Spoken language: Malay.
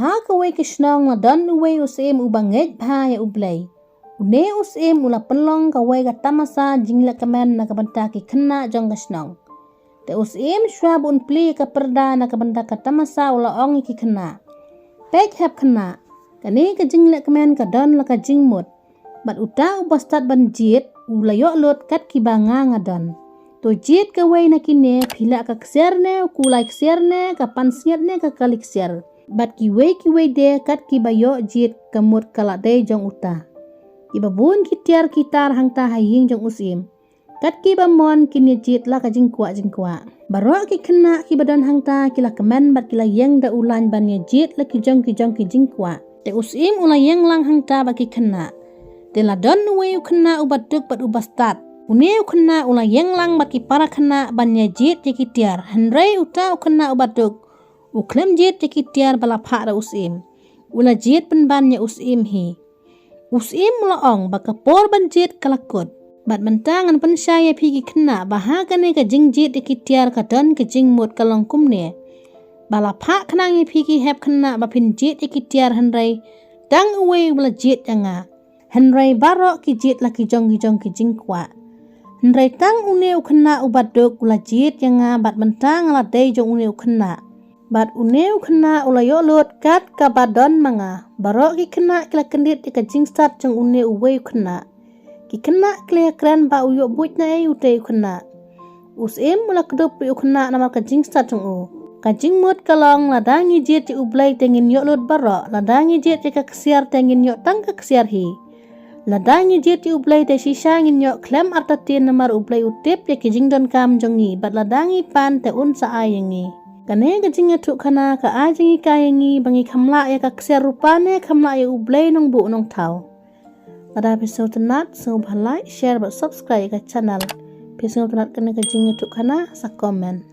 ha kawai kisnong na don uwe usim ubangej bahaya ublay. Une usim ula pelong kawai katamasa jingla kamen na kabanta ki kena jong kisnong. Te usim syab unpli ka perda na kabanta katamasa ula ongi ki kena. Pek hep kena. Kani ka jingla kamen ka don la ka jingmut. Bat uta ubastat banjit ula yok lot kat ki banga ngadon. To jit kawai na kine pila ka kserne kulai kserne ka pansiatne ka kalik kserne. Bat kiwei de kat ki bayo jit kamut kalade jong uta. Iba bun ki tiar kitar hangta haying jong usim. Kat ki bamon kini jit la ka jingkwa. Baro ki kena ki badan hangta kila kemen bat kila yang da ulan bannya jit la ki jong ki jingkwa. Te usim ula yang lang hangta baki kena. Te la don uwe kena ubat duk bat ubastat. Une kena ula yang lang baki para kena bannya jit ki tiar. Henry uta kena ubat duk. Uklem jit jeki tiar balapha ra usim. Ula jit penbannya usim hi. Usim mula ong baka por ban jit kalakut. Bat mentangan pensyaya pigi kena bahagane ka jing jit jeki tiar ka don ke jing mut kalong kumne. Balapha kenangi pigi hep kena bapin jit jeki tiar henry. Dang uwe ula jit janga. Henry barok ki jit laki jong ki jing kwa. Henry tang une kena ubat duk ula jit janga bat mentang ala day jong une kena. Bat uneu kena ulayo lot kat kabadon manga. Barok ki kena kila kendit di kajing start jeng uneu uwe kena. Ki kena kila keren ba uyo buit na utei kena. Usim mula kedup uyo kena nama kajing start jeng u. Kajing mut kalong ladangi jit di ublay tengin yok lot barok. Ladangi jit di kaksiar tengin yok tang kaksiar hi. Ladangi jit di ublay te sisa ngin yok klem artatin namar ublay utip ya kijing don kam jongi. Bat ladangi pan te un sa ayengi. Kane kajing tuk kana ka ajingi kayangi bangi kamla ya kaksiar rupane kamla ya ublay nong bu nong tau. Pada episode tenat sung like, share, subscribe ke channel. Pisau tenat kena kajing tuk kana sa komen.